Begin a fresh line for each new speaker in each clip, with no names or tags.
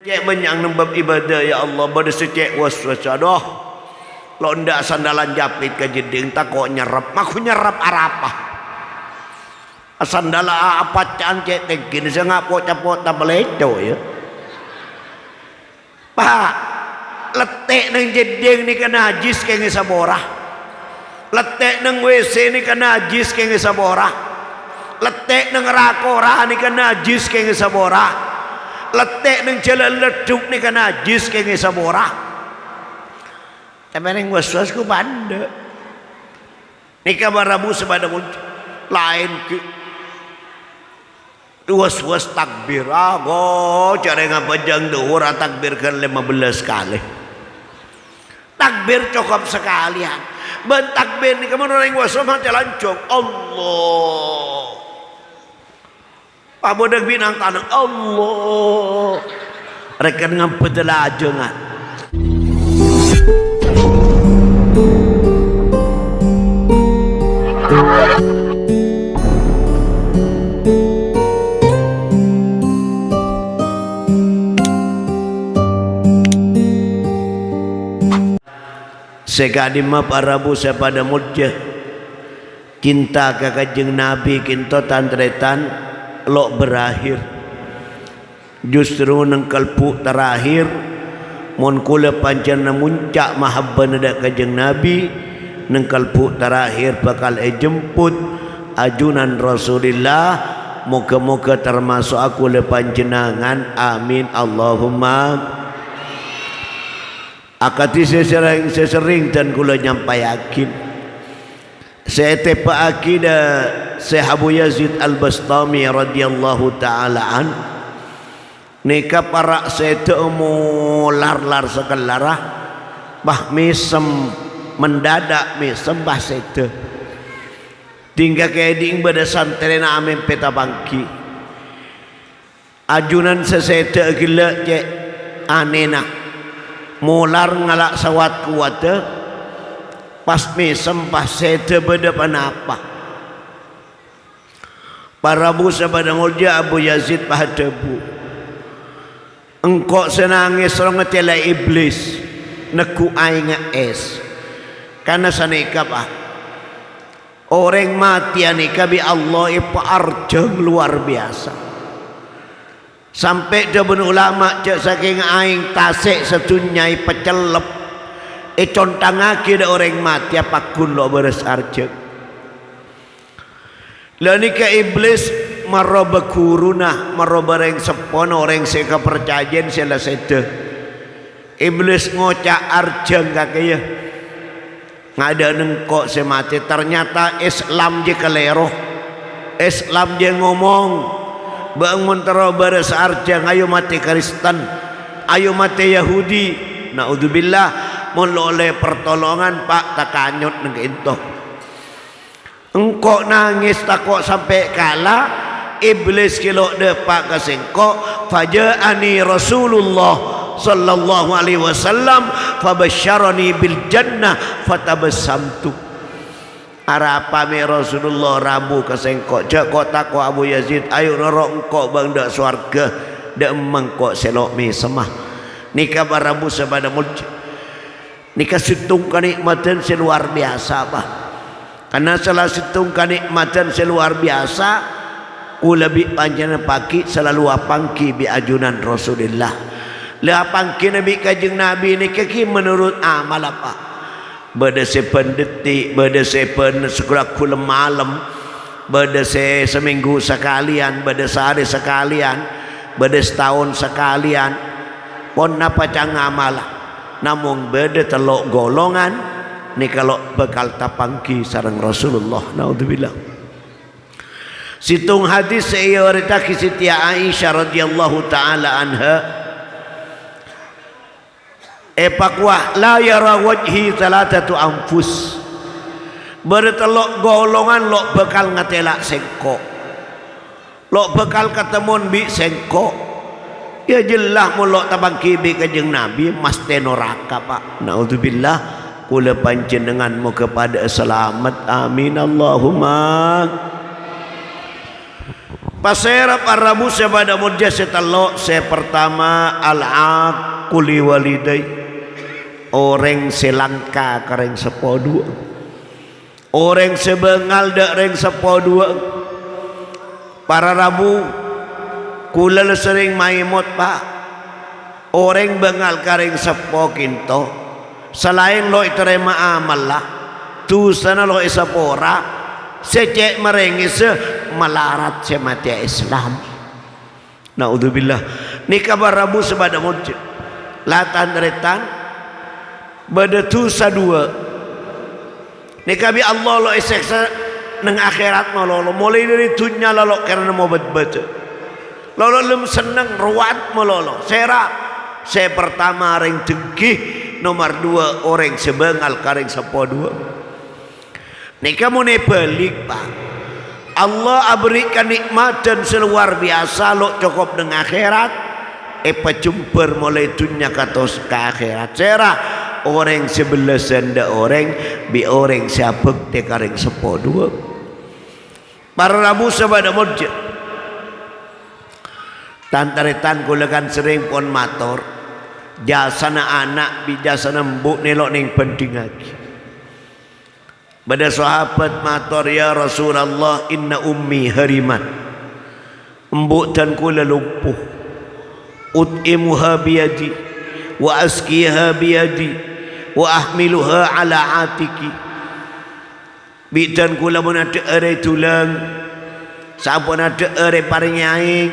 cek banyak nembab ibadah ya Allah pada secek was-was aduh lo ndak sandalan japit ke jeding tak kok nyerap maku nyerap arapah sandala apa cancek tegin saya ngapok capok tak beleco ya pak letek nang jeding ni kan najis kenge saborah letek nang WC ni kan najis kenge saborah letek nang rakora ni kan najis kenge saborah letek nang jalan leduk ni kan najis kenge saborah tapi nang was-was ku banda ni kabar Rabu sebada lain ke was-was takbir go cara ngapajang duhur takbirkan 15 kali takbir cukup sekalian ben takbir ni kamu orang was-was macam lancong Allah pabodag binang tanang Allah rekan ngampet lajengan sekadima para busa pada mujah cinta ke kanjeng Nabi kinto tantretan lo berakhir justru nang kalpu terakhir mun kula pancen muncak mahabban dak kanjeng Nabi nang kalpu terakhir bakal jemput ajunan Rasulullah moga-moga termasuk aku le panjenengan amin Allahumma akati sesering dan kula nyampaiakin saya tepa akidah Syekh Abu Yazid Al-Bastami radhiyallahu taala an nika para setemu lar-lar sekelarah bah mesem mendadak mesem bah sete tinggal keding pada santren amen peta bangki ajunan sesete gila cek anena mular ngalak sawat kuat pas mesem pas sete beda panapa para busa pada ngolja Abu Yazid pahadabu engkau senangis orang ngecela iblis neku aing es karena sanikap orang mati anika bi Allah ipa arjeng luar biasa sampai deben ulama cek saking aing tasik setunyai pecelep contangake da orang mati apa kun lo beres arjeng lanika iblis maroba kuruna maroba reng sepon orang seka percajen sela sede iblis ngocak arjeng kakek ngada nengkok semati ternyata Islam je kelero Islam je ngomong bangun terobares arjang ayo mati Kristen ayo mati Yahudi naudzubillah mun oleh pertolongan pak tak kanyut nang ento engkau nangis takok sampai kala iblis kilo depak kesengkok fajaani Rasulullah sallallahu alaihi wasallam fabasyarani bil jannah fatabassamtu arapa me Rasulullah rabu kesengkok cek kota ko Abu Yazid ayo norok engkau bang dak swarga dak mengkok selok me semah nikah barabu sabada mulj nikah situng kenikmatan seluar biasa bah karena salah situng kenikmatan seluar biasa ku lebih panjang pagi selalu apangki bi ajunan Rasulullah lapangki nabi kajeng nabi ni kaki menurut amal apa beda sepen detik beda sepen sekurang kulem malam beda seminggu sekalian beda sehari sekalian beda setahun sekalian pon apa cang amal namun beda telok golongan ni kalau bekal tapangki sareng Rasulullah naudzubillah situng hadis seyorita Siti Aisyah radhiyallahu taala anha epakwa la yara wajhi salatatu anfus bertelok golongan lo bekal ngatelak sengkok lo bekal ketemun bi sengkok ya jelah mulok tabangki bi kajeng Nabi mas tenoraka pak naudzubillah kula panjenenganmu kepada selamat amin Allahumma Pasera parabu sebada mudja setalo se pertama al-aquli walidai orang selangka kareng sepodua orang sebengal dak reng sepodua para rabu kula sering maimot pak orang bengal kareng sepo kinto selain lo terima amal lah tu sana lo isapora secek merengis melarat semati Islam. Naudzubillah. Ni kabar Rabu sebada mujud. Latan retan bada tusa dua. Ni kabi Allah lo eseksa nang akhirat malolo. Mulai dari dunia lolo karena mau baca. Lolo lem senang ruat malolo. Saya pertama orang tengki, nomor dua orang sebengal kareng sepo dua. Ni kamu ni pelik pak. Allah berikan nikmat dan seluar biasa lo cukup dengan akhirat. Pecumper mulai dunia katos ke akhirat. Serah orang sebelah senda orang bi orang siapa tekaring sepo dua. Para rabu sebada mujud. Tantaretan kulekan sering pon mator. Jasana anak bi jasana mbuk nelok ning penting lagi. Pada sahabat mator ya Rasulullah inna ummi harimat embuk dan kula lumpuh ut'imuha biyadi wa askiha biyadi wa ahmiluha ala atiki bidan kula mun ada ere tulang sampun ada ere paring aing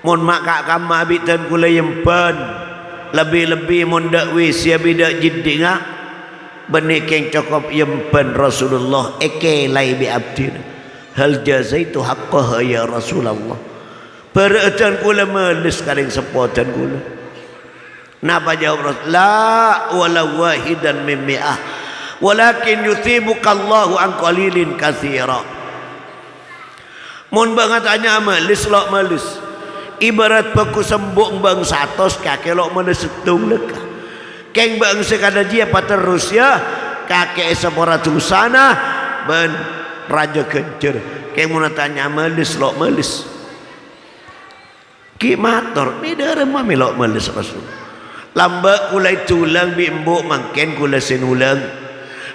mun mak kak kama bidan kula yempan lebih-lebih mun dak wis ya bidak jiddinga benikeng cukup yempan Rasulullah lai bi abdin hal jazaitu haqqaha ya Rasulullah beredan kula melis karing sepodan kula napa jawab Rasul la wala wahidan min mi'ah walakin yuthibuka Allahu an qalilin katsira mun banget tanya melis lok melis ibarat paku sembung bang 100 kakek lok melis setung lekah keng bang sekada dia terus ya kakek seporatu sana ben raja kencer keng mau tanya melis lok melis ki mator beda remah melok melis Rasul lamba kulai tulang bimbo mangken kula senulang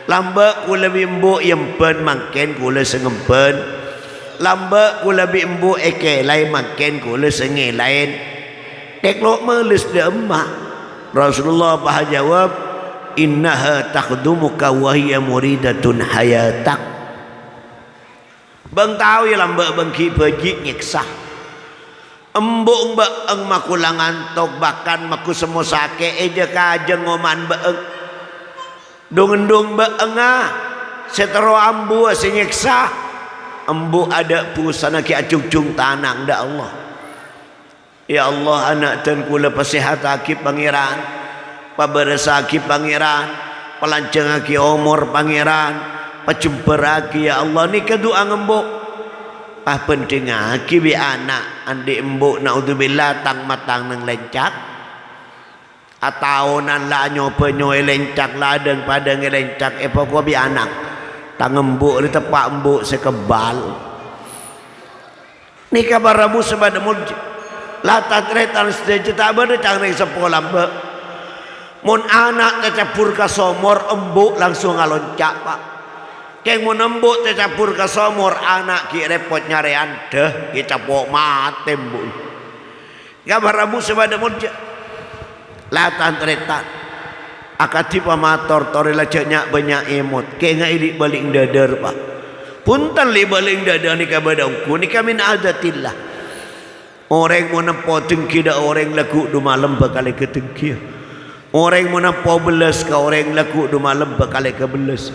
lamba kula bimbo yempen mangken kula sengempen lamba kula bimbo lai mangken kula sengelain kek lok melis dia emak Rasulullah apa jawab innaha takhdumuka wa hiya muridatun hayatak bang tahu ya lambak bang ki beji nyiksa embuk mbak eng makulangan tok bahkan maku semua sake eja kajeng ngoman beeng dong beengah setero ambu senyiksa embu ada pusana ki acung-cung tanang da Allah. Ya Allah anak dan kula pasihat akib pangeran paberesa akib pangeran pelanceng akib umur pangeran pacumper akib ya Allah ni kedua ngembuk penting akib bi anak andi embuk naudzubillah tang matang nang lencak atau nan la nyope nyoe lencak ladeng pada ngelencak pokok bi anak tang embuk ni tepak embuk sekebal ni kabar Rabu sebada mujud lata tretan sedeje tak berde cangring sepolah mbak mun anak tercampur ke somor embuk langsung ngaloncak pak keng mun embuk tercampur ke somor anak ki repot nyarean deh kita pok mati embuk kabar Rabu sebada mujud lata tretan akati pamator torela cenyak banyak emot keng ngailik balik dadar pak punten li balik dadar ni kabadangku ni kamin adatillah. Orang menempo tengki dah orang laku du malam bakal ke tengki. Orang menempo belas ke orang laku du malam bakal ke belas.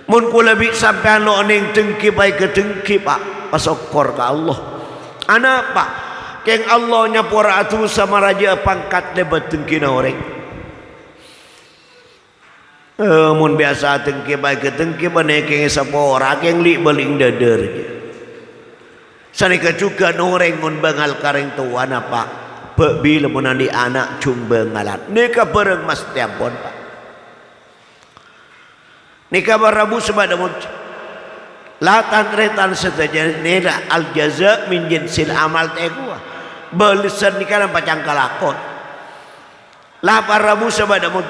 Mun kula bi sampai lo ning tengki baik ke tengki pak pasokor ke Allah. Anak pak keng Allah nyapora atu sama raja pangkat lebat tengki na orang. Mun biasa tengki baik ke tengki bane keng sapora keng li baling dadar je. Sanika juga noreng mun bengal kareng tuan apa bila menandi anak cung bengalat nika bereng mas tiampon pak nika barabu sebada mujud La tantretan setajane al jaza min jinsil amal teh gua. Belisan ni kana pacang kalakon. La parabu sabada mut.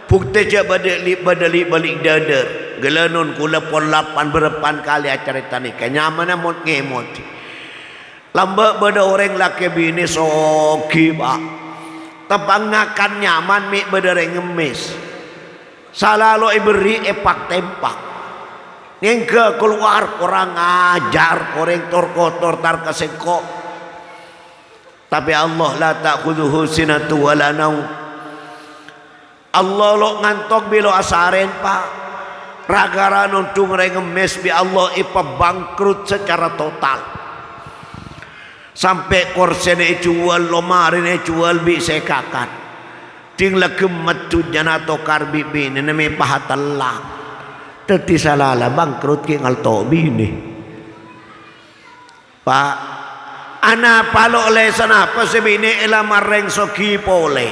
Bukti je badali balik dadar. Gelanon kula pon 8 berepan kali acara tani kenyamana mut ngemot. Lamba bada orang laki bini sogi pak. Tepang ngakan nyaman mi bada ngemis. Salah lo iberi epak tempak. Yang keluar orang ajar orang kotor tar kesengkok. Tapi Allah la ta'khudhuhu sinatu wala naum. Allah lo ngantok bilo asaren pak. Ragara nuntung ngemis bi Allah ipa bangkrut secara total. Sampai korsen jual lomarin jual bi sekakan. Ting legem metu janato karbi bini neme pahatalla. Teti salala bangkrut ki ngalto bini. Pak, ana palo le sana pa sebini ela mareng soki pole.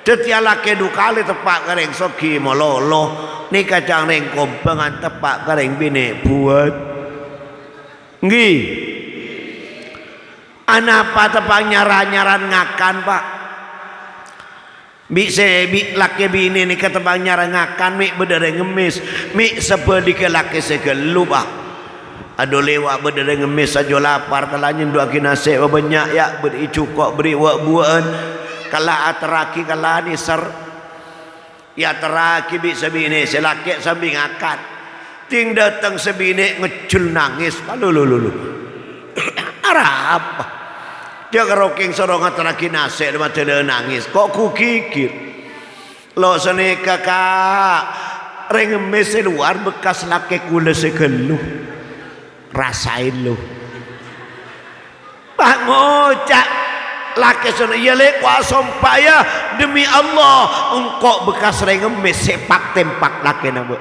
Teti ala kedukali tepak kareng soki mololo. Ni kacang reng kompengan tepak kareng bini buat. Ngi. Ana pa tepak nyaran ngakan pak. Mi laki bini ni ketebang nyarangakan mi bedere ngemis mi sepedi ke laki segelu pak. Aduh lewat bedere ngemis saja lapar kalanya dua kinase banyak ya beri cukok beri wak buan kala ateraki kala ni ser ya teraki bi sebini selaki sambil ngakan ting datang sebini ngecul nangis lulu Arab. Dia keroking sorong ataraki nase de mata nangis. Kok ku kikir. Lo sene kakak rengemis luar bekas laki kula segelu. Rasain lu. Pak ngocak laki sene ya lek kuasa ya demi Allah engkau bekas rengemis sepak tempak laki nama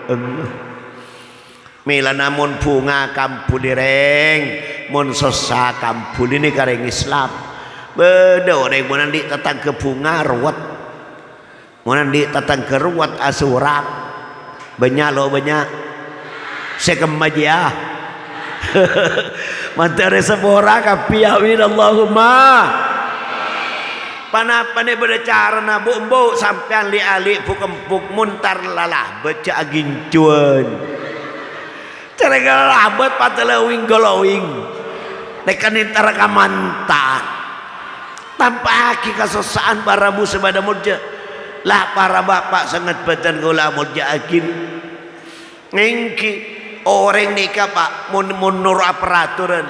Mila namun bunga kampul direng mun sosa kampul ini kareng Islam beda orang mun nanti tatang ke bunga ruwet mun nanti tatang ke ruwet asurat banyak lo banyak sekemaja mantare sebora kapiawin Allahumma panapane bercara na bu sampean li ali pukempuk muntar lalah baca agincuan Cara labet patelewing golowing nekan intara kamantan tanpa aki kasosaan para bu sebada murja lah para bapak sangat batan gula murja akin ngengki orang nikah pak mun nur peraturan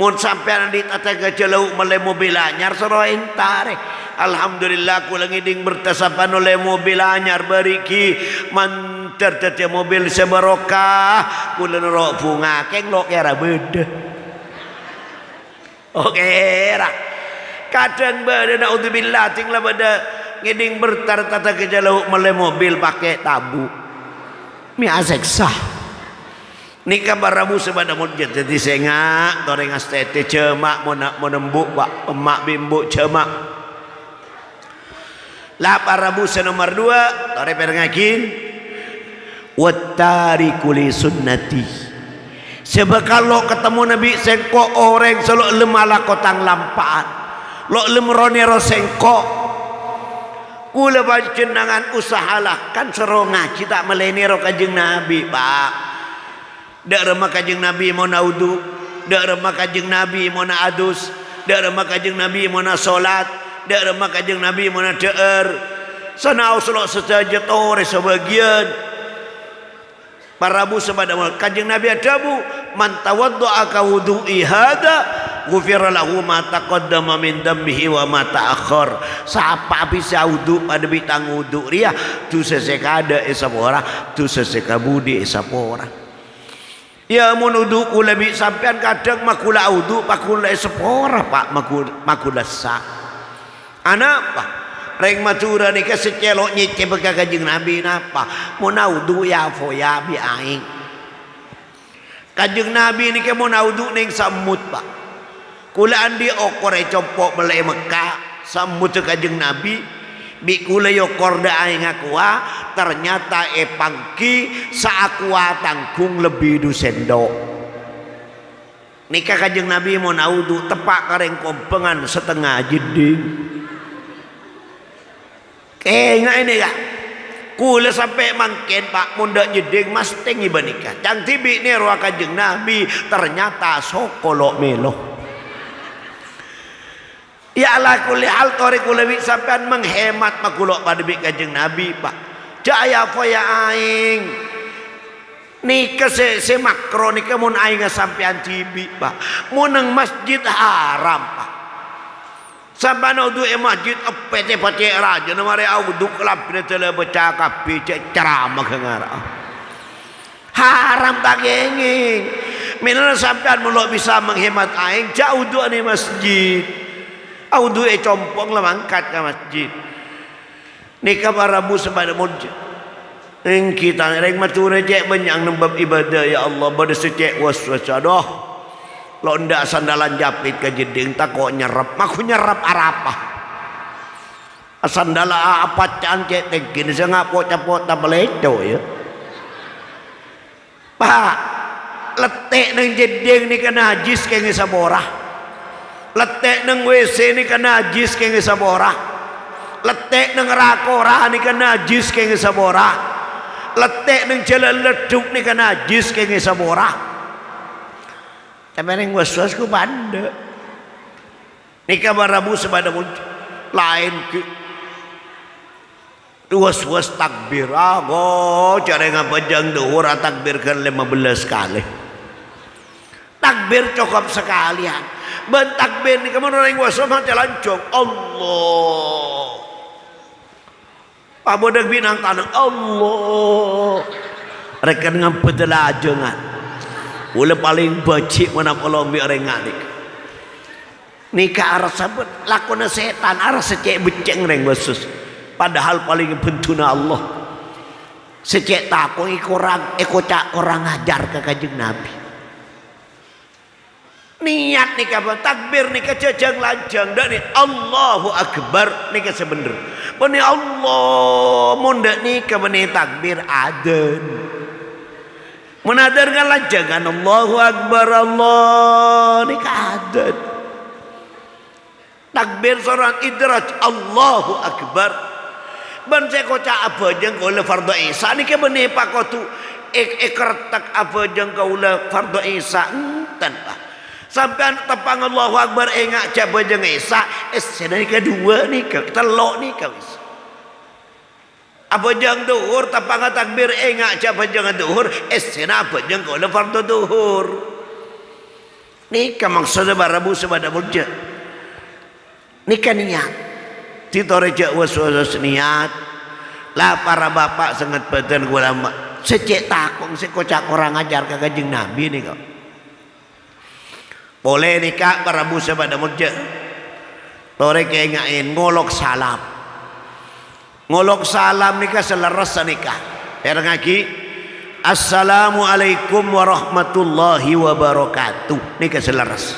mun sampean di tata gajelau mele mobil anyar soro entare alhamdulillah kula ngiding bertasapan oleh mobil anyar bariki tertete mobil sebarokah kula nero bunga keng lo kira beda oke ra kadang beda naudzubillah tinggal beda ngiding bertar tata kejalau mele mobil pakai tabu mi asek sah nikah barabu sebada mujud jadi senga toreng astete cemak monembuk pak emak bimbu cemak lah barabu nomor 2 tore perengakin wattariku li sunnati sebab kalau ketemu Nabi sengko orang selalu lemala kotang lampaan lo lemronero sengko kula panjenengan usahalah kan seronga kita melenero kanjeng Nabi pak dak remah kanjeng Nabi mau naudu dak remah kanjeng Nabi mau na adus dak remah kanjeng Nabi mau na salat dak remah kanjeng Nabi mau na deer sana usulok sesaja tore sebagian para bu sebada kanjeng Nabi adabu man tawaddu'a ka wudu'i hada ghufira lahu ma taqaddama min dambihi wa ma ta'akhkhar sapa bisa wudu pada bitang wudu ria tu sesekada esapora tu sesekabudi esapora ya mun wudu kula bi sampean kadang makula wudu pakula esapora pak makula sa anapa reng matura ni kesecelok nyece beka kanjeng Nabi napa mau naudu ya foya bi aing kanjeng Nabi ni ke mau naudu ning samut pak kula andi okore compok bele Mekah samut kanjeng Nabi bi kula yo korda aing akua ternyata pangki saakwa tangkung lebih du sendok. Nikah Kanjeng Nabi mau naudu tepak kareng kompengan setengah jeding. Kayaknya ini kak kula sampai mangken pak munda jeding mas tengi banikah cang tibi ni ruang Kanjeng Nabi ternyata sokolok melo. Ya ala kulli hal tori kula bi sampean menghemat makulok pada bi Kanjeng Nabi pak jaya foya aing nikah se makro nikah mun aing sampean tibi pak muneng masjid haram pak sampai naudu masjid pete raja namare audu kelap ni tele baca kapi ceramah ngara haram tak genging minana sampean mulo bisa menghemat aing jauh du ni masjid audu compong lah mangkat ke masjid nikah parabu sebada mujud ing kita reng mature cek benyang nembab ibadah ya Allah bade secek was-was aduh lo ndak sandalan japit ke jeding tak kok nyerap maku nyerap arapah sandala apa cancet tegin saya ngapo capot tak beledo ya pak letek nang jeding ni kena najis ke ngesaborah letek nang WC ni kena najis ke ngesaborah letek nang rakora ni kena najis ke ngesaborah letek nang jalan leduk ni kena najis ke ngesaborah. Emang was-was ku banda. Nikah barabu sebada muncul lain ke was-was takbir. Ago cara ngapajang duhur takbirkan 15 kali. Takbir cukup sekalian. Ben takbir ni kemana orang was-was mati lancong. Allah. Pabodag binang tanang Allah. Rekan ngampet lajengan. Ula paling bacik mana kalau ambil orang ngalik. Nikah arah sabut lakona setan arah secek beceng reng basus. Padahal paling bentuna Allah. Secek takung ikorang ekocak orang ajar ke Kanjeng Nabi. Niat nikah takbir nikah jajang lanjang dan Allahu Akbar nikah sebener. Bani Allah munda nikah bani takbir aden. Menadarkan lanjangan Allahu Akbar Allah ni kadet takbir soran idraj Allahu Akbar ban saya kocak apa jeng kau le fardu Isa ni ke benih pak kau tu kertak apa jeng kau le fardu Isa enten pak sampai tepang Allahu Akbar engak capa jeng Isa senai kedua ni kau telok ni kau apa jang duhur tapang takbir engak siapa jangan duhur sena apa jang kau lepas tu duhur nikah maksudnya barabu sebada murja nikah niat titore jak was-was niat lah para bapak sangat beten ulama secek takung sekocak orang ajar ke Kanjeng Nabi ni kau boleh nikah barabu sebada murja tore kengain ngolok salam ngolok salam nikah seleras nikah erang lagi Assalamualaikum warahmatullahi wabarakatuh nikah seleras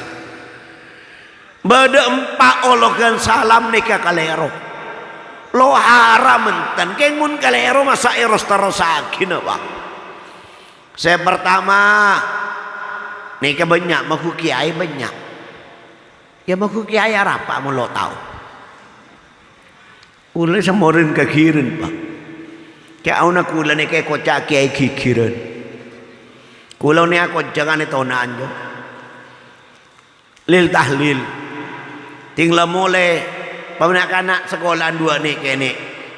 bada empat olokan salam nikah kalero lo haram enten kengun kalero masa eros terosakin apa saya pertama nikah banyak maku kiai banyak ya maku kiai apa mau lo tahu Ula samorin kakirin pak. Kaya auna kula ni kaya kocak kiai kikirin. Kula ni ako jangan ito naanyo. Lil tahlil. Tingla mule pamana sekolah dua ni kaya ni.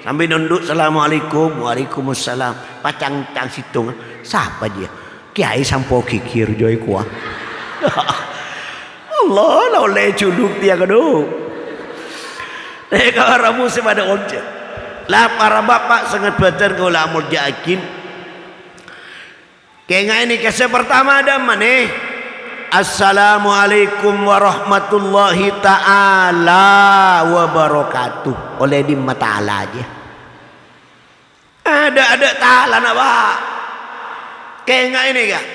Sambil nunduk Assalamualaikum Waalaikumsalam. Pacang-cang situng. Siapa dia? Kiai sampo kikir joy kuah. Allah lau le cuduk dia keduk. Kalau ramu sebada orja, lah para bapak sangat betul kalau amul jakin. Kaya ini kisah pertama ada mana? Assalamualaikum warahmatullahi taala wabarakatuh. Oleh di mata Allah aja. Ada taala apa? Kaya ini kan?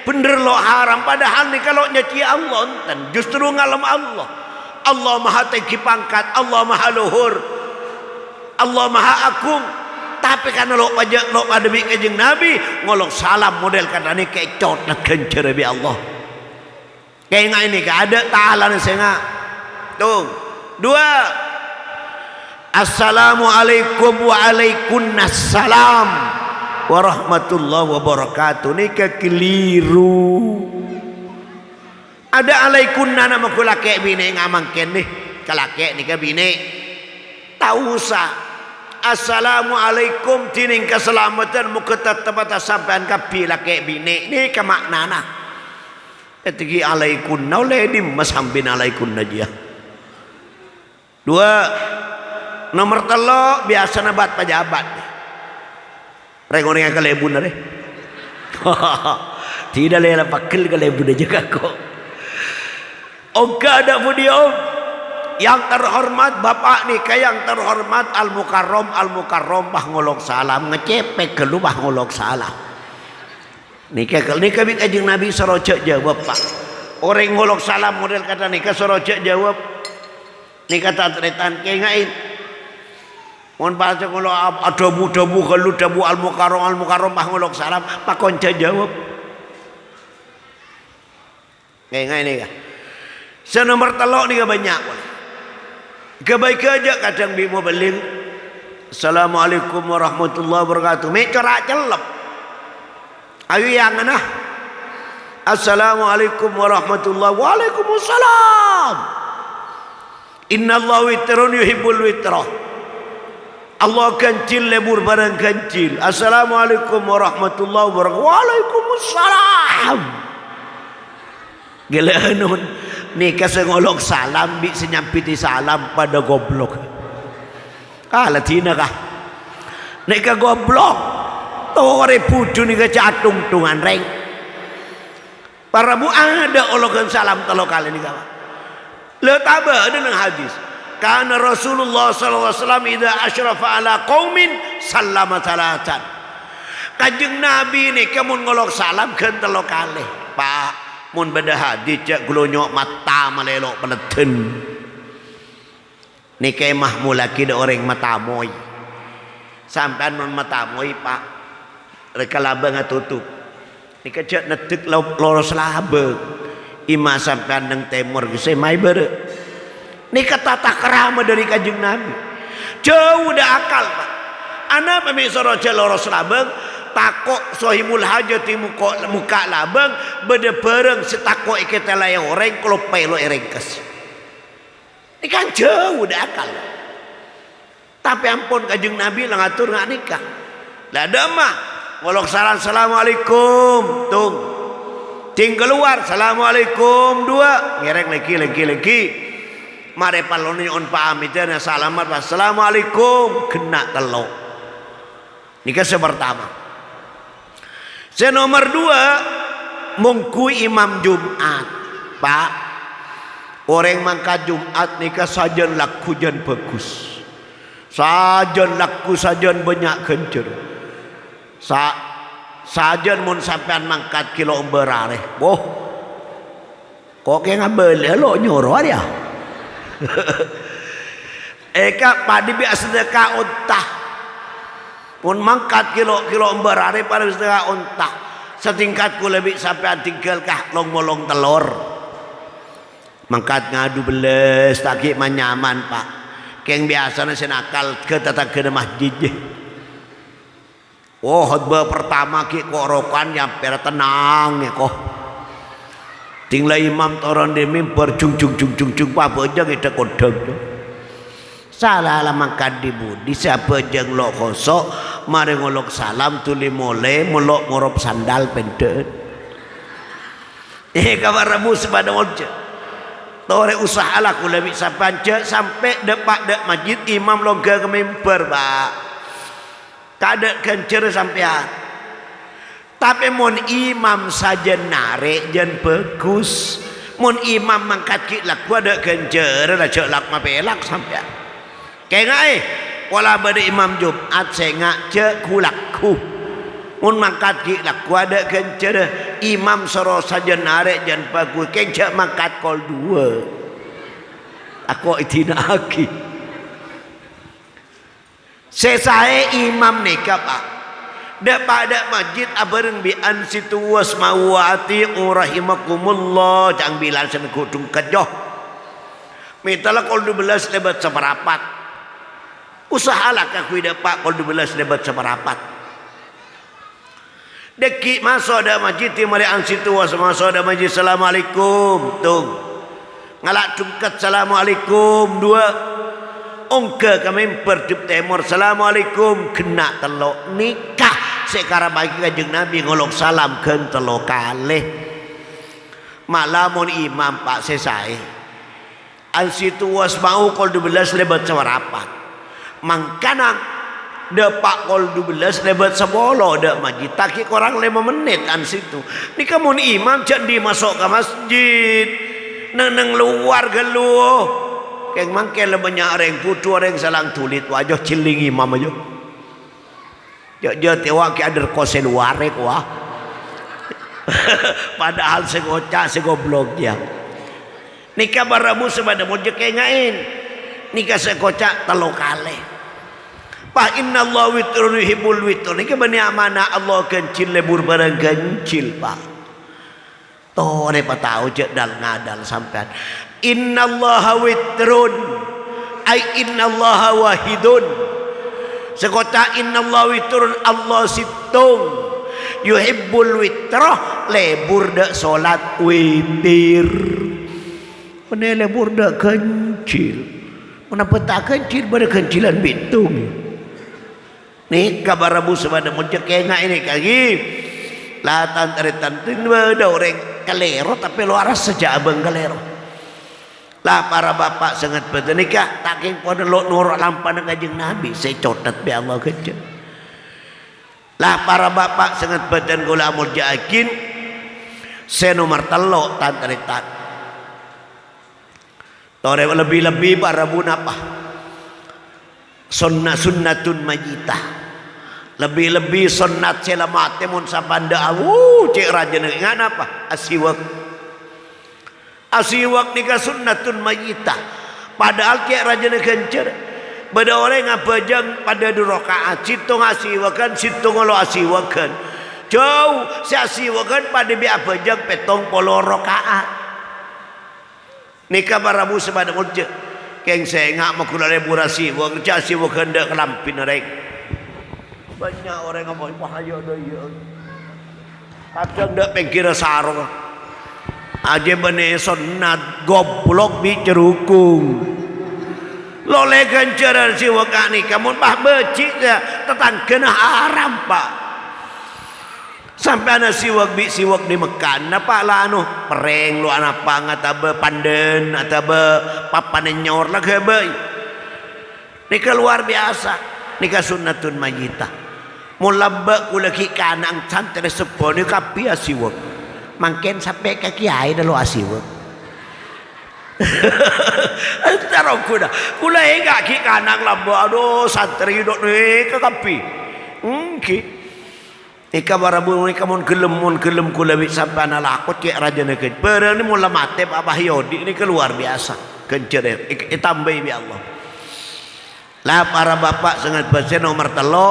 Bener lo haram. Padahal nih kalau nyaci Allah, justru ngalam Allah. Allah maha tinggi pangkat, Allah maha luhur, Allah maha agung. Tapi kan lok pajak lok pada bi kajeng Nabi ngolok salam model kata ni kecot nak kencer bi Allah. Kayak ngai ni ada ta'ala ni senga. Tuh. Dua. Assalamualaikum wa alaikumussalam warahmatullahi wabarakatuh. Ni keliru. Ada alaikunna nama ku laki bini ngamang kene kalaki ni ke bini. Tahu sah. Assalamualaikum tining keselamatan muka tetap sampean kapi laki bini. Ni ke maknana. Etiki alaikunna oleh di masambin alaikunna dia. Dua. Nomor telo biasa nabat pejabat. Rengoreng kalebun deh. Tidak lela pakil kalebun aja kok. Oga ada video yang terhormat bapak nih kayak yang terhormat al-mukarrom bah ngolok salam ngecepek ke lu bah ngolok salam. Nikah bik ajeng Nabi sorocek jawab pak. Orang ngolok salam model kata nikah sorocek jawab. Nikah tak tretan kengain. Mon baca kalau adobu kalau debu al-mukarrom bah ngolok salam pak konca jawab. Kengain nikah. Senomor telok ni banyak. Kebaik aja kadang bimo beling. Assalamualaikum warahmatullahi wabarakatuh. Mek corak celep. Ayo yang ana. Assalamualaikum warahmatullahi waalaikumsalam. Innallaha witrun yuhibbul witra. Allah kancil lebur barang kancil. Assalamualaikum warahmatullahi wabarakatuh. Waalaikumsalam. Gila nun. Ni kasengolok salam bi senyampiti salam pada goblok. Latina kah? Nek ka goblok. Tore pudu ni catung tungan reng. Para bu ada ologan salam telo kali ni kawan. Le taba dengan hadis. Karena Rasulullah sallallahu alaihi wasallam idza asyrafa ala qaumin sallama salatan. Kanjeng Nabi ni kamun ngolok salam keun telo kali. Pak mun beda hadis cak glonyok mata malelok peneten. Ni kemah mulaki de orang mata moy. Sampean non mata moy pak. Reka labang tutup. Ni kecak netik loros labang. Ima sampean nang temur ge mai bere. Ni kata tak kerama dari kanjeng Nabi. Jauh dah akal pak. Ana pemirsa roja loros labang. Takok sohimul hajati muka labang beda bareng setakok kita layang orang kalau pelo erengkes. Ini kan jauh dah akal. Tapi ampun kanjeng Nabi lah ngatur nggak nikah. Lah ada mah ngolok salam assalamualaikum tung. Ting keluar assalamualaikum dua ngereng lagi. Mare paloni on pamitan salamat assalamualaikum kena telok. Nikah sepertama. Nomor dua mengkui imam Jumat pak orang mangka Jumat nikah sajan laku jan bagus sajan laku sajan banyak kencer sajan mun sampean mangkat kilo berareh boh kok kayak ngabel lo nyuruh dia eka padi biasa sedekah untah pun mangkat kilo berare pada setengah unta setingkatku lebih sampai tinggal kah long telur mangkat ngadu beles taki manyaman pak keng biasanya senakal ke tata ke masjid oh khutbah pertama ki korokan yang pera tenang ya kok tinggal imam toron di mimbar cung apa aja kita kodok salah lah makan di budi siapa jeng lo kosok mari ngolok salam tuli mole melok ngorop sandal pendek kabar rabu sepada wajah tore usaha lah kula bisa panca sampai depak dek masjid imam longga ke mimbar pak kada kencer sampean tapi mon imam saja narik jan bagus mon imam mangkat kilak ada kencer ada celak mapelak sampean kayak wala pada imam Jumat sengak cek kulakku mun mangkat ki laku ada kencer imam soro saja narik jan bagus kencak mangkat kol dua aku itina aki Saya imam nikah pak. Dak pada masjid abareng bi an situ wasma'u wa ati'u rahimakumullah. Jangan bilang sana kudung kejoh. Mintalah kalau 12 lebat seperapat. Usahalah kakui dapat kalau 12 lebat seperapat. Deki masuk ada masjid di mari an situ masuk ada masjid. Assalamualaikum. Tung. Ngalak tungkat assalamualaikum dua. Ongke kami berdip temur assalamualaikum kena telok nikah sekarang bagi kanjeng Nabi ngolong salam ken telok kali malamun imam pak sesai an situ wasma'u kol 12 lebat sewarapat mangkanang depak kol 12 lebat sebolo dek majid taki korang 5 menit an situ ni kamu imam jadi masuk ke masjid neng luar geluh keng mangke le banyak orang putu orang salang tulit wajah ciling imam aja. Jo tewak ke ader kosen warek wah. Padahal segocah segoblok dia. Nikah barabu sebada mo je kengain. Nikah sekocak telo kale. Pa inna Allah witrun yuhibbul witr. Nikah bani amanah Allah kencil lebur barang kencil pak. Toh ne patau je dal ngadal sampean. Innallaha witrun ay innallaha wahidun sekota innallaha witrun Allah situng yuhibbul witrah lebur dak solat witir mana lebur dak kencil kenapa tak kencil pada kencilan bitung ni kabar abu sebada mojek enggak ini kaki latan tantin ada orang kalero tapi luar sejak abang kalero lah para bapak sangat bernikah taking pada lo nurut lampan kanjeng Nabi saya cotat bi Allah kerja lah para bapak sangat badan gula amul jakin saya nomor telo tantaritan tore lebih-lebih para bun apa sunnatun majitah lebih-lebih sunnat selamat mun sabanda cek raja ngan apa asiwak nikah sunnatun mayitah padahal kiak raja kencer pada orang ngapajang pada 2 rakaat situ ngasiwakan situ ngolo asiwakan jauh si asiwakan pada bi apajang petong 10 rakaat nikah barabu sebada mulje keng saya ngak makula leburasi wak kerja asiwakan dak kelampin rek banyak orang ngomong pahayo do ya kadang dak pengkira sarung aja bane sunat goblok bi cerukung lo legan cara si wakani kamu bah becik ya tetangga haram pak sampai anak siwak di Mekah napa lah anu pereng lu anak pangat abe panden atabe papan nyor lah kebe nikah luar biasa nikah sunnatun majitah mulabak kulaki kanang santai seponi kapi asiwak mangken sampai ke kiai dalu asiwa taruh kuda kula enggak ki kanang lambo aduh santri dok ne ke kapi ki ika barabu ika mun gelem kula bi sampai ana lakot ki raja ne ke perang ni mula mate abah yodi ini keluar biasa kencer tambah bi Allah lah para bapak sangat baca nomor telo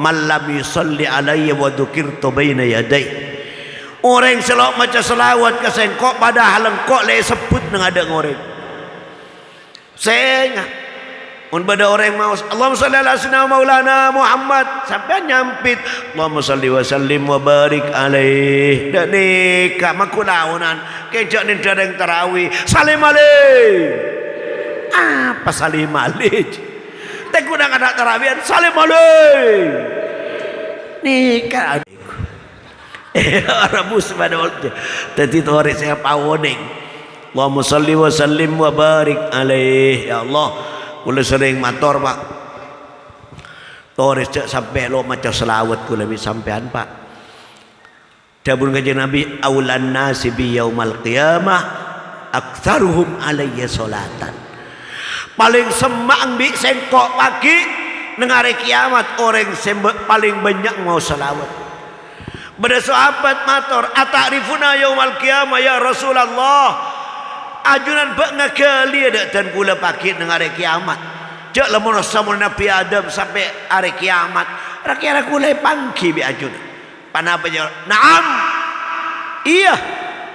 malam yusalli alayya wa dzukirtu baina yaday orang selok macam selawat ke sengkok padahal engkok le sebut nang ada ngoreng saya mun pada orang mau Allahumma shalli ala sayyidina maulana Muhammad sampai nyampit Allahumma shalli wa sallim wa barik alaih dak nikah makulaunan kejak ning dereng tarawih salim alaih apa salim alaih teh kudang ada tarawih salim alaih nikah Arabu sebada waktu tadi tu hari saya pawoning Allahumma salli wa sallim wa barik alaih ya Allah kula sering mator pak tores cek sampai lo macam selawat kula lebih sampean pak dabun kanjeng Nabi aulan nasi bi yaumal qiyamah aktsaruhum alayya salatan paling semang bi sengkok pagi nang hari kiamat orang paling banyak mau selawat. Pada sahabat matur atarifuna yaumal qiyamah ya Rasulullah ajunan bak ngakali dak dan kula pakit nang hari kiamat cek lamun samun Nabi Adam sampai hari kiamat rakyat kulai pangki bi ajun panapa jawab naam iya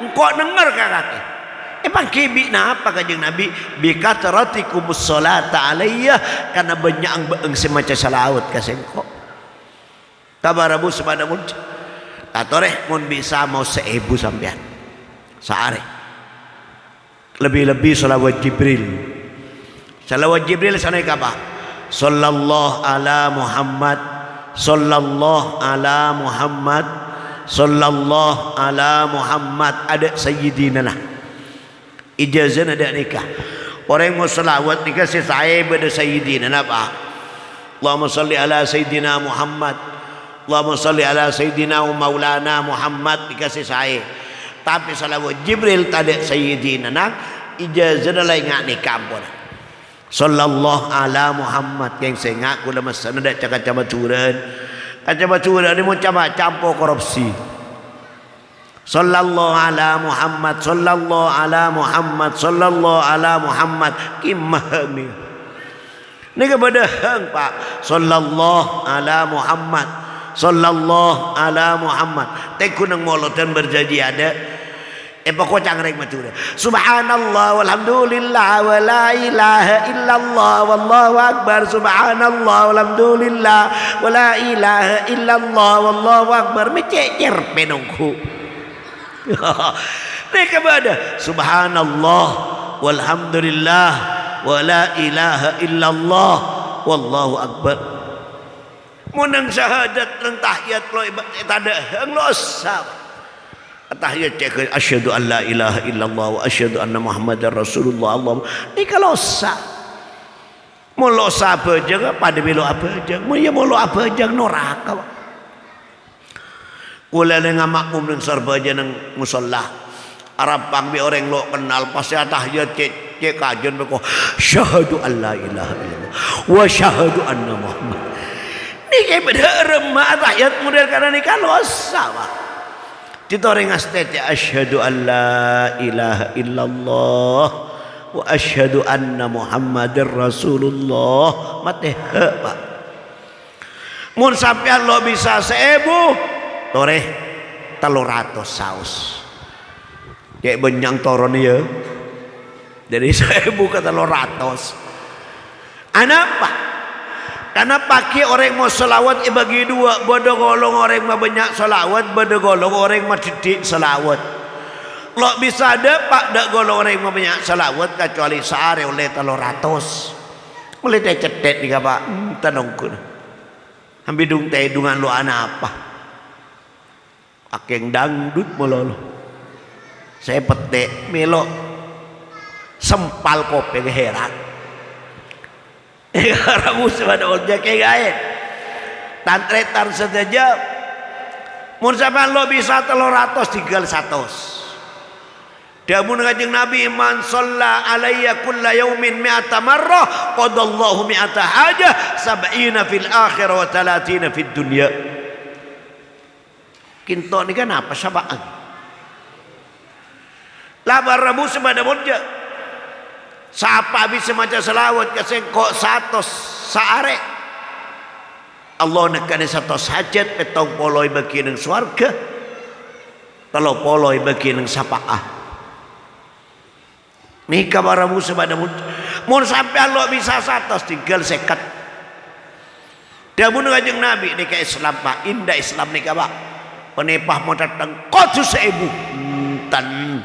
engkau dengar kakak pangki bi napa kanjeng Nabi bi katratikum sholata alayya karena banyak ang semacam salawat kasengko tabarabu subhanahu atoreh mun bisa mau 1000 sampean sehari lebih-lebih salawat Jibril. Salawat Jibril sana apa? Sallallahu ala Muhammad, sallallahu ala Muhammad, sallallahu ala Muhammad. Ada sayyidina lah. Ijazah ada nikah. Orang mau salawat nikah saya pada sayyidina apa? Allahumma salli ala sayyidina Muhammad. Allahumma salli ala sayyidina Maulana Muhammad dikasih saya. Tapi salawat Jibril tak ada sayyidina nak. Ijazah lain ngak nikah pun. Sallallahu ala Muhammad yang saya ngaku dalam sana dak cakap camaturan ni macam campur korupsi. Sallallahu ala Muhammad, sallallahu ala Muhammad, sallallahu ala Muhammad kimah ni. Ni kepada hang Pak. Sallallahu ala Muhammad, sallallahu ala Muhammad. Tekun nang molotan berjanji ada. Pokok cangreng macam tu. Subhanallah walhamdulillah wa la ilaha illallah wallahu akbar. Subhanallah walhamdulillah wa la ilaha illallah wallahu akbar. Mececer penongku. Mereka berada subhanallah walhamdulillah wa la ilaha illallah wallahu akbar. Munang syahadat nang tahiyat lo tak ada hang lo asal. Tahiyat cek asyhadu an la ilaha illallah wa asyhadu anna muhammadar rasulullah. Allah ni kalau sah molo apa aja pada belo apa aja mau ya molo apa aja neraka kula dengan makmum nang sarba aja nang musalla Arab pang bi orang lo kenal pas tahiyat cek kajen beko syahadu an la ilaha illallah wa syahadu anna muhammad ni kayak beda remah tahiyat model karena ni kalau sah kita orang astet ya asyhadu an la ilaha illallah wa asyhadu anna muhammadar rasulullah mate Pak mun sampean lo bisa 1000 toreh 300 saus kayak benyang toron ya dari 1000 ke 300 anapa karena pakai orang mau selawat bagi dua bodoh golong orang mau banyak selawat bodoh golong orang mau didik selawat lo bisa ada pak dak golong orang mau banyak selawat kecuali sehari oleh 300 boleh teh cetet nih pak tanongku ambil dung teh dungan lo anak apa akeng dangdut melolo saya petek melo sempal kopi herat ramus pada ojek kayak tantretan saja mun sampean lo bisa 300 tinggal 100 dia mun kanjeng Nabi man shalla alayya kulla yaumin mi'ata marrah qadallahu mi'ata hajah 70 fil akhirah wa 30 fid dunya kinto ni kan apa sabaan labar rabu pada ojek siapa bisa macam selawat kesengkok 100 saare Allah nekane 100 hajat petong poloi bagi nang swarga kalau poloi bagi nang sapaah ni kabaramu sebada mun sampai Allah bisa 100 tinggal 50 dia mun kanjeng Nabi ni ke Islam Pak indah Islam ni Pak penepah mau datang qadu 1000 tan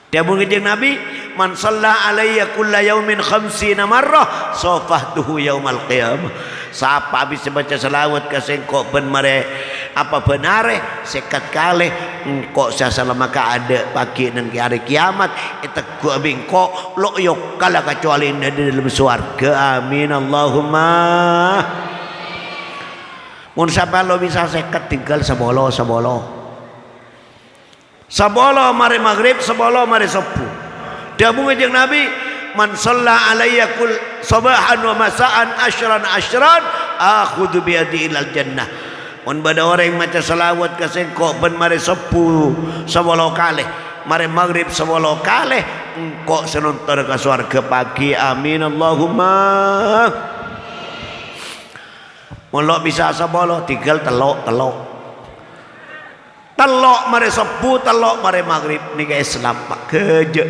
dia mun kanjeng Nabi man shalla alayya kulla yaumin 50 marrah safahtuhu yaumal qiyamah siapa habis baca selawat ke sengkok ben mare apa benare sekat kali engkau saya maka ada pagi dan hari kiamat itu gua bingkok lo yok kala kecuali di dalam surga amin Allahumma mun siapa lo bisa sekat tinggal sebolo mare maghrib sebolo mare sepuh dia mengajak Nabi man shalla alayya kul sabahan wa masaan ashran akhudhu biyadi ilal jannah mun bada orang yang macam salawat ke sengkok ben mari 10 kali mari maghrib 10 kali engkau senontor ke surga pagi. Amin Allahumma. Molok bisa sabolo tinggal telok mare subuh, telok mare maghrib ni ke Islam pak kerja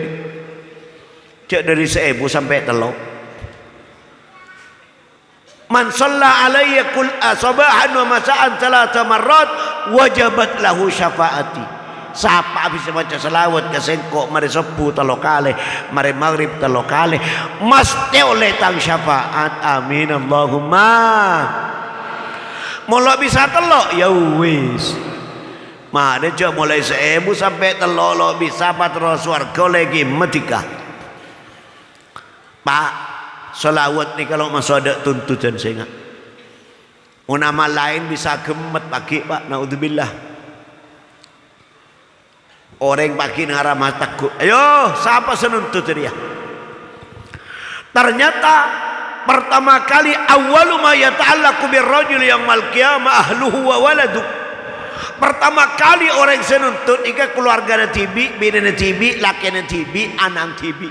cek dari 1000 sampai telok. Man shalla alayya kul sabahan wa masa'an 3 marrat wajabat lahu syafaati. Siapa bisa baca selawat ke sengkok mari subuh telok kali, mari maghrib telok kali, mesti oleh tang syafaat. Amin Allahumma. Mulai bisa telok ya wis. Mana je mulai 1000 sampai telok lo bisa patro surga lagi metika. Pak, selawat ni kalau masuk ada tuntutan saya ingat. Nama lain bisa gemet pagi pak, naudzubillah. Orang pagi ngarah mataku. Ayo, siapa senuntut dia? Ternyata pertama kali awwalu ma yata'allaqu birrajul yaumil qiyamah ahluhu wa waladu. Pertama kali orang senuntut ika keluarga tibi, bini tibi, laki tibi, anak tibi.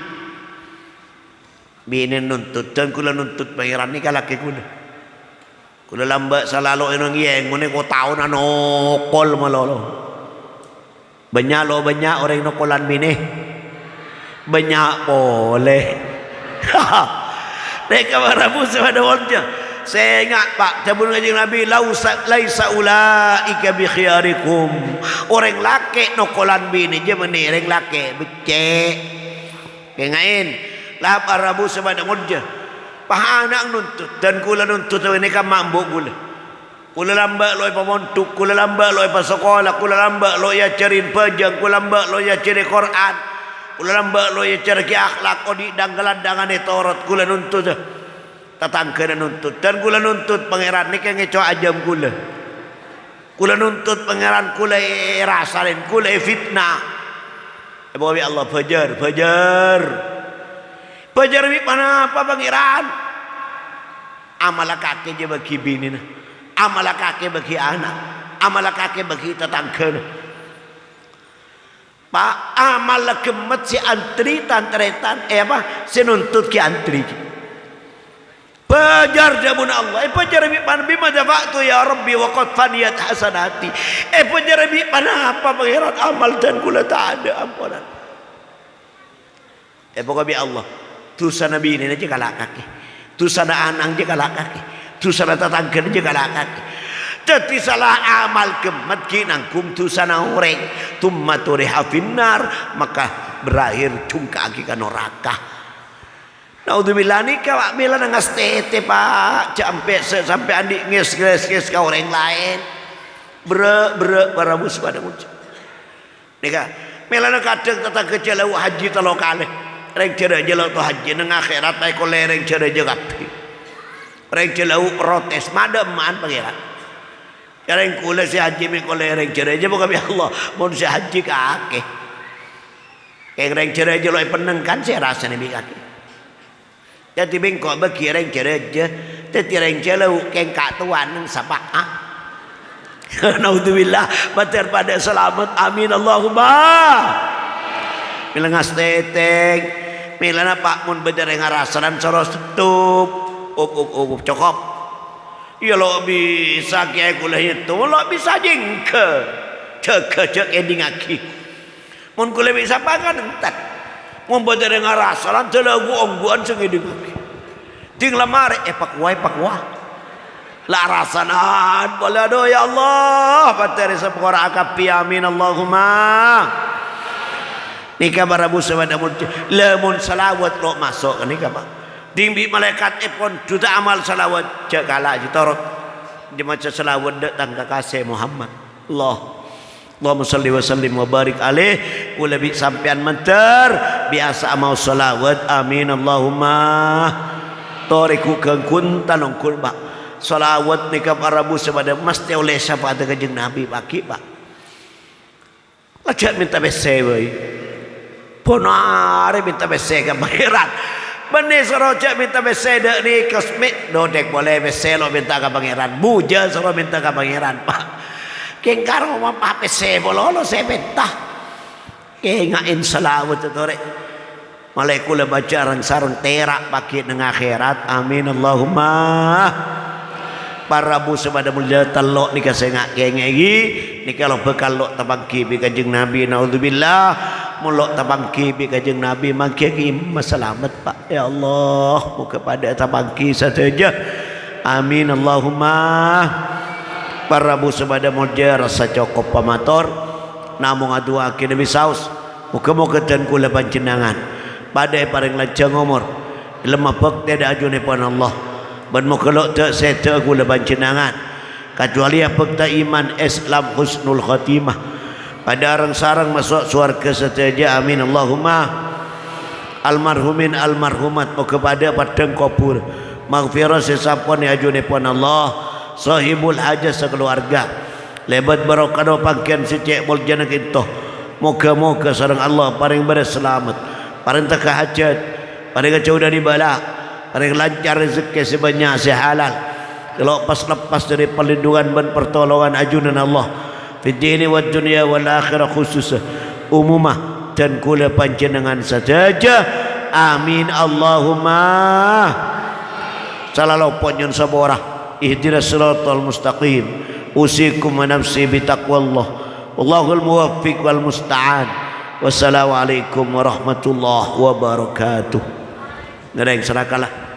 Bini nuntut dan kula nuntut pangeran ni laki kula. Kula lambat selalu enong yeng ngene ko taun anokol malolo. Banyak orang nokolan bini. Banyak boleh. Mereka berabu pada wajah. Saya ingat pak, tabun ngaji Nabi, laisa ulaika bi khiyarikum. Orang laki nokolan bini je meni orang laki becek. Kengain, lah berabu pada wajah. Pahanak nuntut dan kula nuntut ini kan mampu kula. Kula lambat loy pamontuk, kula lambat loy pa sekolah, kula lambat loy ya cerin pejang, kula lambat loy ya ceri Quran. Kula lambat lo ya cara ki akhlak odi danggalandangan torot kula nuntut tatangkeun nuntut dan kula nuntut pangeran ni ngeco ajam kula nuntut pangeran kula rasalin kula fitnah bawa Allah fajar mi mana apa pangeran amal kake je bagi bini amal kake bagi anak amal kake bagi tatangkeun. Pak amal gemet si antri tantretan senuntut ki antri. Pajar jabun Allah. Pajar bi pan bima dafa'tu ya Rabbi wa qad faniyat hasanati. Pajar bi pan apa pangeran amal dan kula tak ada ampunan. Pokoknya bi Allah. Dosa nabi ini aja kalak kaki. Dosa anak je kalak kaki. Dosa tatangkeun je kalak kaki. Jadi salah amal gemet kinangkum tusana orang tumma turiha finnar maka berakhir cungkaki ka neraka. Naudzubillah ni ka bila nang stete pak sampai andi nges ka orang lain. Bre barabus pada ucap. Nika melana kadang tata kejalau haji telokale. Reng cere jelo to haji nang akhirat ai ko lereng cere jegapi. Reng jelau protes madam man pangeran. Kareng kula si haji mi kolereng cereje bukan bi Allah mun si haji kake. Reng cereje loy peneng kan saya rasa ni kaki. Jadi bengkok bagi reng cereje, jadi reng celau keng kak tuan nang sapa ah. Naudzubillah bater pada selamat amin Allahumma. Milangas teteng, milana pak mun beder ngarasaran soros tutup. Up cokop. Ya lo bisa kiai kula itu, lo bisa jengke, cek ending aki. Mun kula bisa pangan entat, mun bade dengan rasalan telagu ongguan sengeding aki. Ting lamar pak wah. La rasanan boleh do ya Allah, pateri sepora akapi amin Allahumma. Nikah barabu sabada lamun salawat lo masuk nikah pak. Dimbi malaikat pun juta amal salawat cek kalah jitorot di macam salawat datang ke kasih Muhammad Allahumma salli wa sallim wa barik alaih kula bi sampean menter biasa amal salawat amin Allahumma toriku kengkun tanong kulba salawat nikah parabu sebada mesti oleh syafaat kanjeng Nabi pagi pak lajak minta bese we ponare minta bese ka pangeran. Benih serojak minta beseda ni kosmik dodek boleh beselo minta ke pangeran buja suruh minta ke pangeran pak kengkar mau apa bese bololo saya minta kengain salawat itu rek Malai kula baca arang sarung terak pakai nang akhirat. Amin Allahumma. Para bu sebada mulia telok ni kasengak kengegi ni kalau bekal lok tabangki bi kanjeng Nabi naudzubillah mulok tabangki bi kanjeng Nabi mangki masalamat Pak ya Allah muka pada tabangki saja. Amin Allahumma. Para bu sebada mulia rasa cukup pamator namung adu akhir Nabi saus muka-muka dan kula panjenengan badai paring lancang umur lemah pek tiada ajune pun Allah ban mukalok tak seta kula panjenengan kecuali apa tak iman Islam husnul khatimah pada arang sarang masuk surga saja. Amin Allahumma. Almarhumin almarhumat kepada padang kubur maghfirah sesapun ajune pun Allah sahibul hajat sekeluarga lebat barokah pangkian secek mul jana kita moga-moga sareng Allah paring berselamat paring tak hajat paring jauh dari bala paling lancar rezeki sebanyak sehalal kalau pas lepas dari perlindungan dan pertolongan ajunan Allah fi dini wa dunia wal akhirah khususnya umumah dan kula panjenengan saja. Amin Allahumma. Salalu ponyon saborah ihdinas siratal mustaqim usikum wa nafsi bitaqwallah wallahul muwaffiq wal musta'an. Wassalamualaikum warahmatullahi wabarakatuh. Ngereng serakalah.